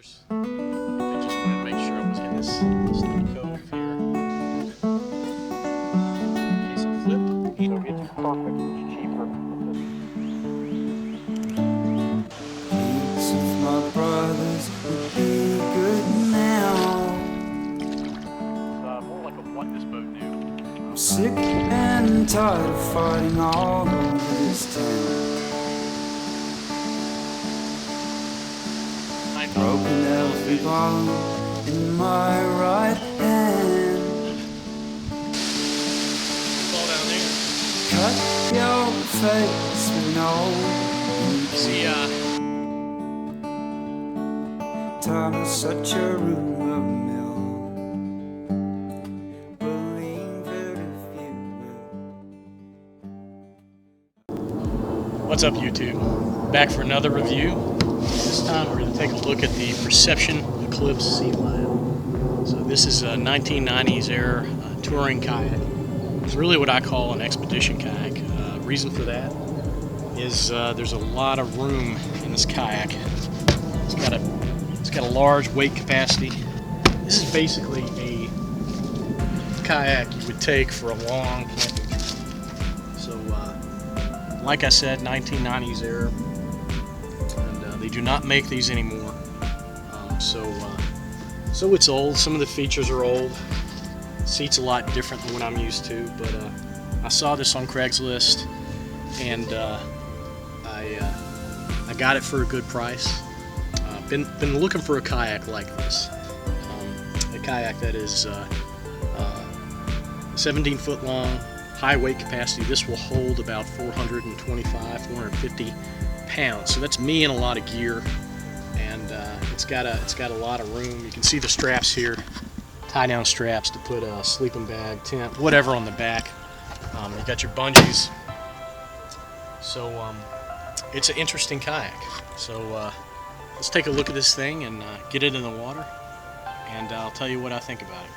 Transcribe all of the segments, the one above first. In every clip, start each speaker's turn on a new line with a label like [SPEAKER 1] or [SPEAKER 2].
[SPEAKER 1] They just wanted to make sure I was getting this little cove here. Okay, so flip. So it's perfect. It's cheaper.
[SPEAKER 2] Peace with my brothers would be good now.
[SPEAKER 1] More like a what this boat do.
[SPEAKER 2] I'm sick and tired of fighting all over this town. Broken every bone in my right hand.
[SPEAKER 1] Fall down there.
[SPEAKER 2] Cut your face with no
[SPEAKER 1] See,
[SPEAKER 2] time is such a rumor mill. Believe very few will.
[SPEAKER 1] what's up, YouTube? Back for another review. This time we're going to take a look at the Perception Eclipse Sea Lion. So this is a 1990s era touring kayak. It's really what I call an expedition kayak. Reason for that is there's a lot of room in this kayak. It's got a large weight capacity. This is basically a kayak you would take for a long camping trip. So, like I said, 1990s era. They do not make these anymore, so it's old. Some of the features are old. The seat's a lot different than what I'm used to, but I saw this on Craigslist, and I got it for a good price. Been looking for a kayak like this, a kayak that is 17 foot long, high weight capacity. This will hold about 450 pounds, so that's me in a lot of gear, and it's got a lot of room. You can see the straps here, tie down straps to put a sleeping bag, tent, whatever on the back. You got your bungees, so it's an interesting kayak. So let's take a look at this thing and get it in the water, and I'll tell you what I think about it.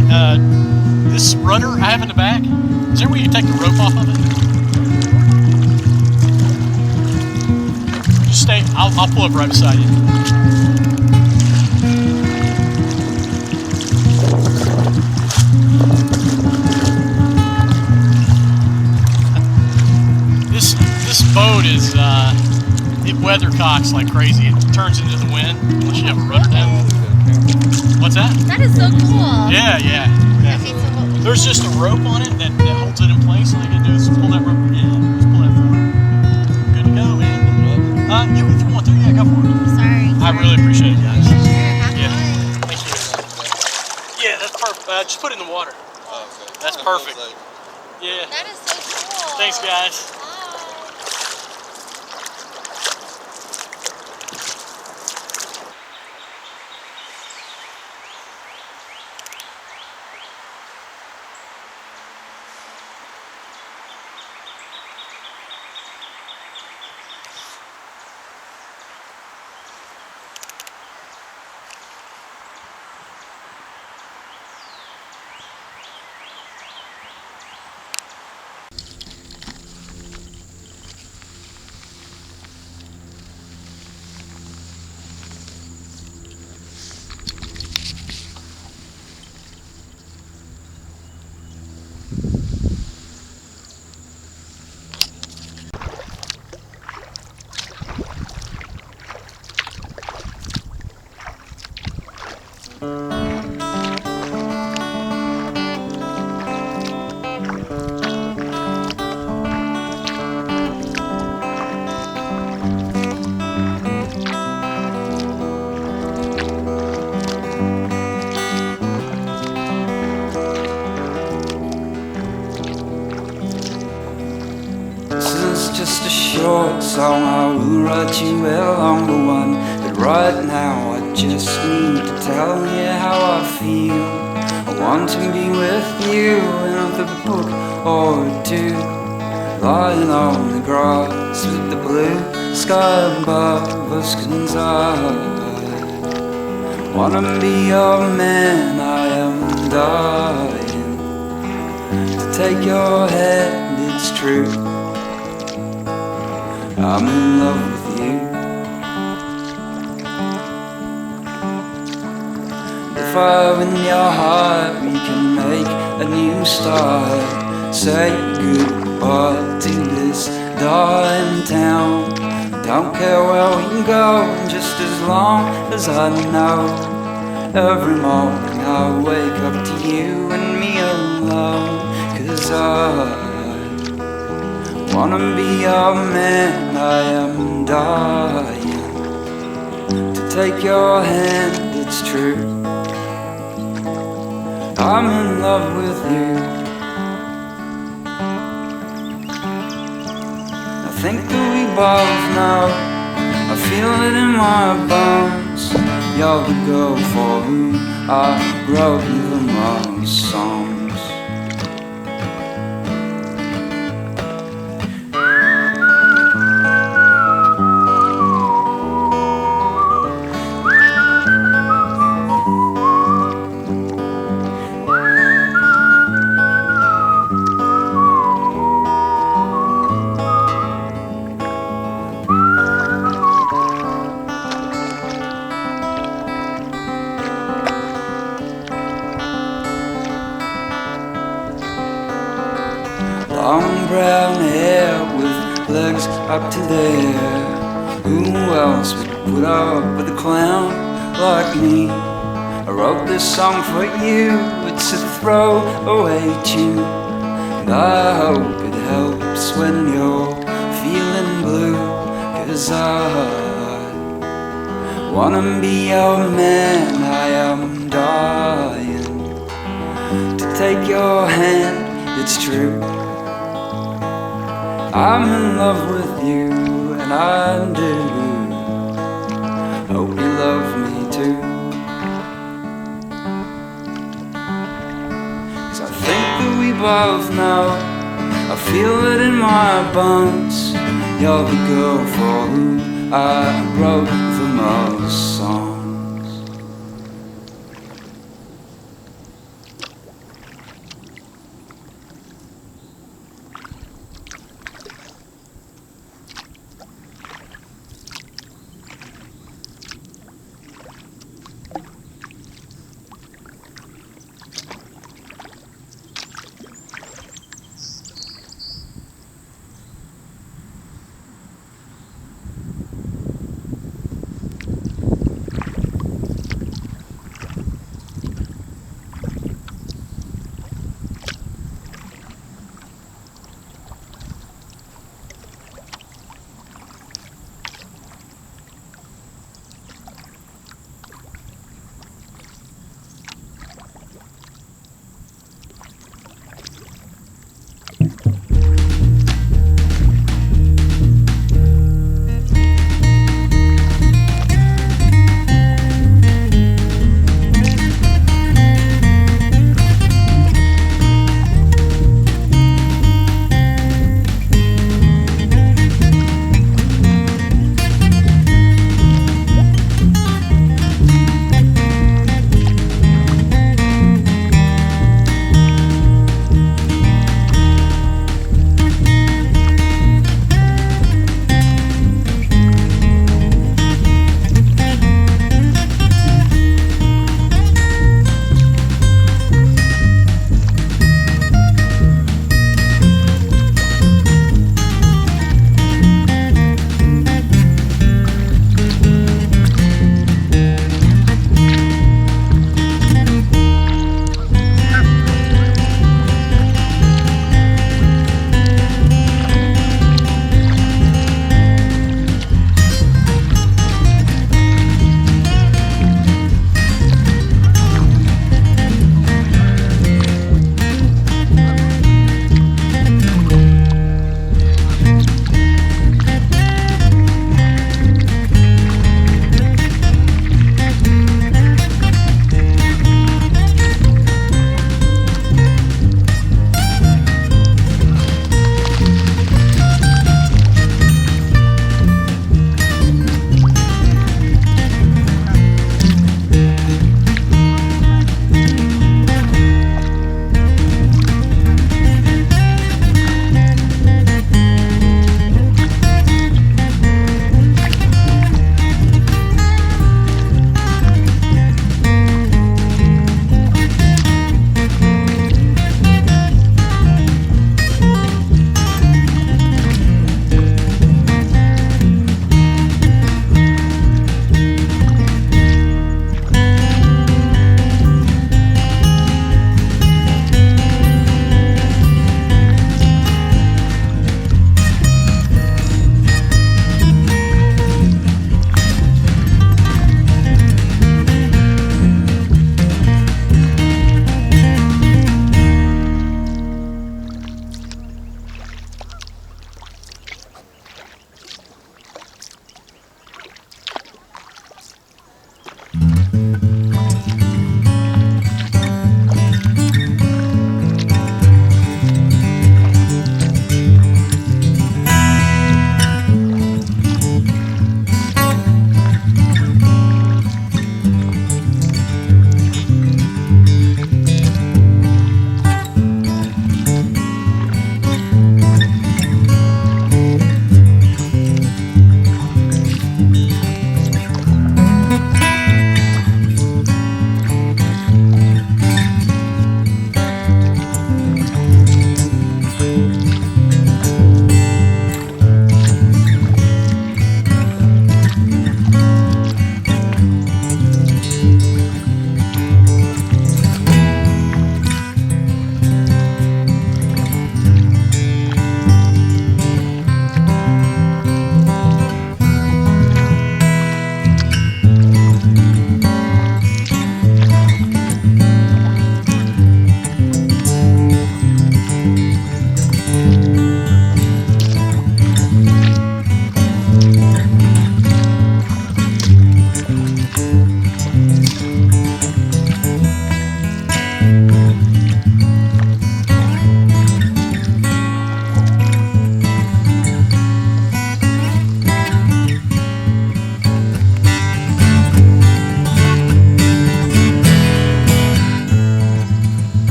[SPEAKER 1] right, this rudder I have in the back, is there a way you can take the rope off of it? Just stay, I'll pull up right beside you. This boat is, it weathercocks like crazy. It turns into the wind unless you have a rudder down. What's that?
[SPEAKER 3] That is so cool.
[SPEAKER 1] Yeah.
[SPEAKER 3] Okay, so what?
[SPEAKER 1] There's just a rope on it that holds it in place. All you can do is pull that rope. Yeah, just pull that forward. Good to go, man. Yeah, if you want to, yeah, go for it.
[SPEAKER 3] Sorry.
[SPEAKER 1] I really appreciate it, guys.
[SPEAKER 3] Sure, have
[SPEAKER 1] Yeah.
[SPEAKER 3] fun.
[SPEAKER 1] Thank you. Yeah, that's perfect. Just put it in the water.
[SPEAKER 4] Oh, okay.
[SPEAKER 1] That's perfect. Yeah.
[SPEAKER 3] That is so cool.
[SPEAKER 1] Thanks, guys.
[SPEAKER 3] Bye.
[SPEAKER 2] This is just a short song, I will write you a longer one. But right now I just need to tell you how I feel. I want to be with you in a book or two, lying on the grass with the blue sky above us. 'Cause I wanna be your man, I am dying to take your hand, it's true. I'm in love with you. If I win your heart, we can make a new start. Say goodbye to this dying town. Don't care where we go, just as long as I know. Every morning I wake up to you and me alone. 'Cause I wanna be your man, I am dying to take your hand, it's true. I'm in love with you. I think that we both know, I feel it in my bones. You're the girl for whom I wrote the most songs. Long brown hair with legs up to there. Who else would put up with a clown like me? I wrote this song for you, it's a throwaway tune. And I hope it helps when you're feeling blue. 'Cause I wanna be your man, I am dying to take your hand, it's true. I'm in love with you, and I do. Hope you love me too. 'Cause I think that we both know, I feel it in my bones. You're the girl for whom I wrote the most songs.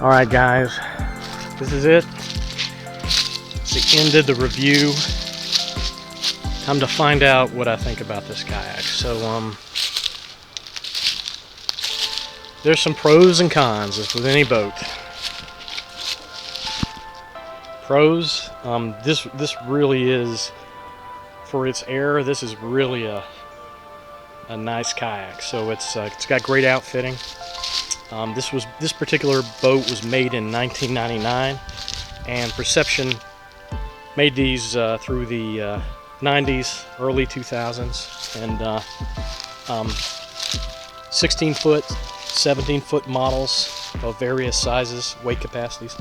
[SPEAKER 1] Alright guys, this is it. It's the end of the review. Time to find out what I think about this kayak. So there's some pros and cons as with any boat. Pros, this really is, for its air, this is really a nice kayak. So it's got great outfitting. This particular boat was made in 1999, and Perception made these through the 90s, early 2000s, and 16-foot, 17-foot models of various sizes, weight capacities.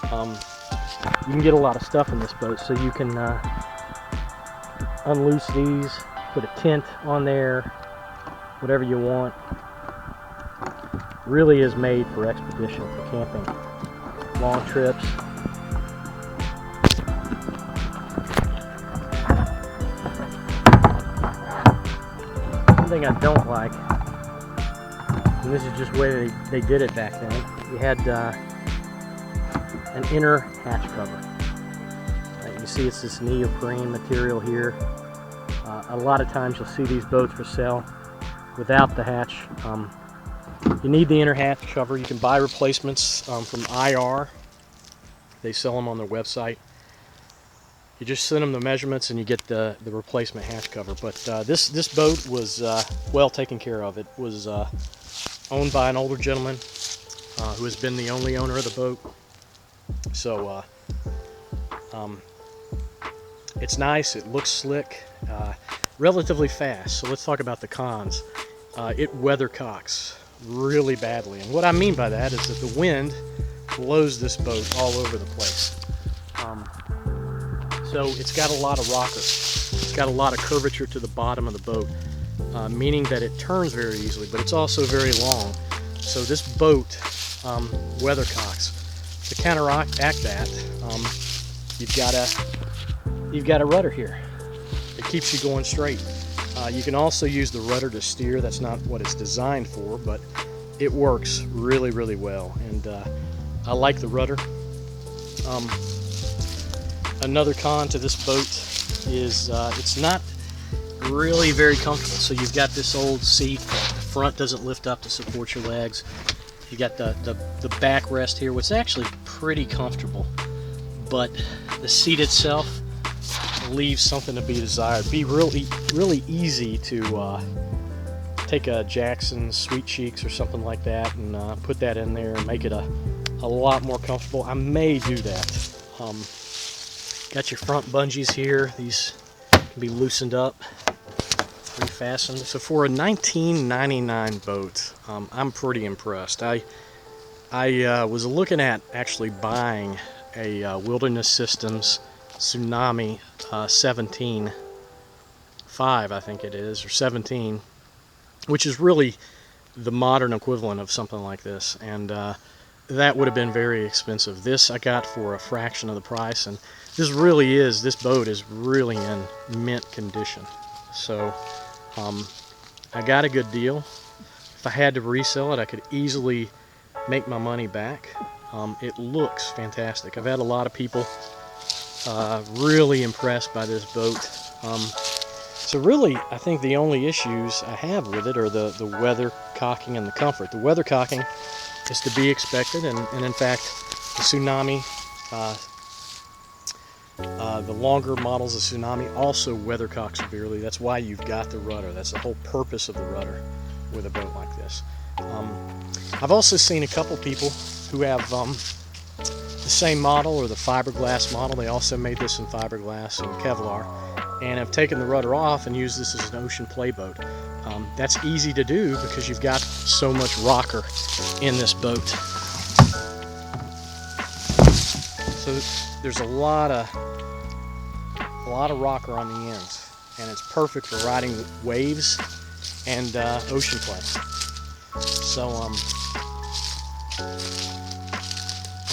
[SPEAKER 1] You can get a lot of stuff in this boat, so you can unloose these, put a tent on there, whatever you want. Really is made for expedition, for camping, long trips. One thing I don't like, and this is just the way they did it back then, you had an inner hatch cover. You see it's this neoprene material here. A lot of times you'll see these boats for sale without the hatch. You need the inner hatch cover. You can buy replacements from IR. They sell them on their website. You just send them the measurements and you get the replacement hatch cover. But this boat was well taken care of. It was owned by an older gentleman who has been the only owner of the boat. So it's nice, it looks slick, relatively fast. So let's talk about the cons. It weathercocks really badly, and what I mean by that is that the wind blows this boat all over the place. So it's got a lot of rocker, it's got a lot of curvature to the bottom of the boat, meaning that it turns very easily, but it's also very long. So this boat weathercocks. To counteract that, you've got a rudder here. It keeps you going straight. You can also use the rudder to steer. That's not what it's designed for, but it works really, really well. And I like the rudder. Another con to this boat is it's not really very comfortable. So you've got this old seat. The front doesn't lift up to support your legs. You got the backrest here, which is actually pretty comfortable, but the seat itself leaves something to be desired. It'd be really easy to take a Jackson Sweet Cheeks or something like that and put that in there and make it a lot more comfortable. I may do that. Got your front bungees here. These can be loosened up, refastened. So for a 1999 boat, I'm pretty impressed. I was looking at actually buying a Wilderness Systems Tsunami 17.5, I think it is, or 17, which is really the modern equivalent of something like this, and that would have been very expensive. This I got for a fraction of the price, and this boat is really in mint condition. So I got a good deal. If I had to resell it, I could easily make my money back. It looks fantastic. I've had a lot of people really impressed by this boat. So really, I think the only issues I have with it are the weather cocking and the comfort. The weather cocking is to be expected, and in fact, the Tsunami, the longer models of Tsunami also weathercock severely. That's why you've got the rudder. That's the whole purpose of the rudder with a boat like this. I've also seen a couple people who have the same model or the fiberglass model. They also made this in fiberglass and Kevlar, and have taken the rudder off and used this as an ocean play boat. That's easy to do because you've got so much rocker in this boat. So there's a lot of rocker on the ends, and it's perfect for riding waves and ocean play. So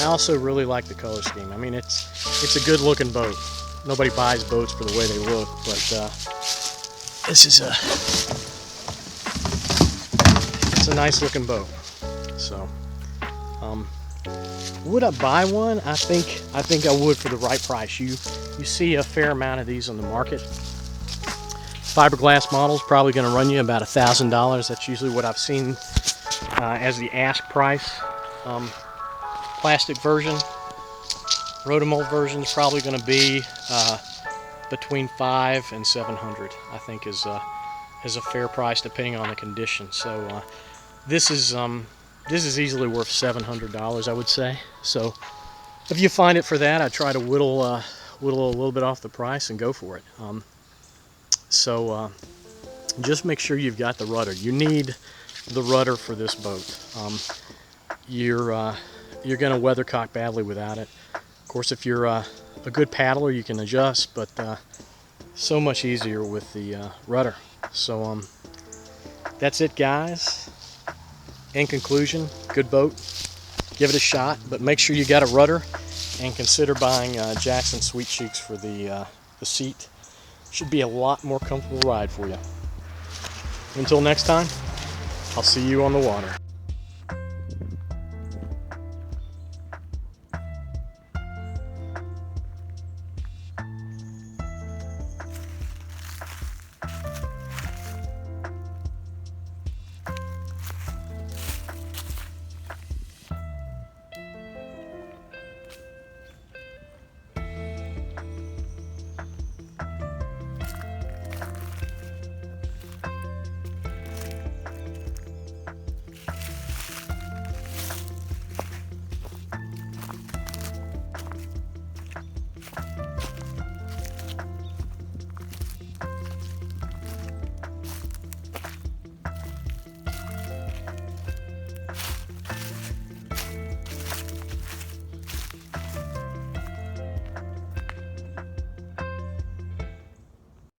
[SPEAKER 1] I also really like the color scheme. I mean, it's a good looking boat. Nobody buys boats for the way they look, but this is it's a nice looking boat. So Would I buy one? I think I would for the right price. You see a fair amount of these on the market. Fiberglass models probably going to run you about $1,000. That's usually what I've seen as the ask price. Plastic version, rotomold version is probably going to be between $500 and $700. I think is a fair price depending on the condition. So this is easily worth $700, I would say. So if you find it for that, I try to whittle a little bit off the price and go for it. Just make sure you've got the rudder. You need the rudder for this boat. You're going to weathercock badly without it. Of course, if you're a good paddler, you can adjust, but so much easier with the rudder. So that's it, guys. In conclusion, good boat. Give it a shot, but make sure you got a rudder, and consider buying Jackson Sweet Cheeks for the seat. Should be a lot more comfortable ride for you. Until next time, I'll see you on the water.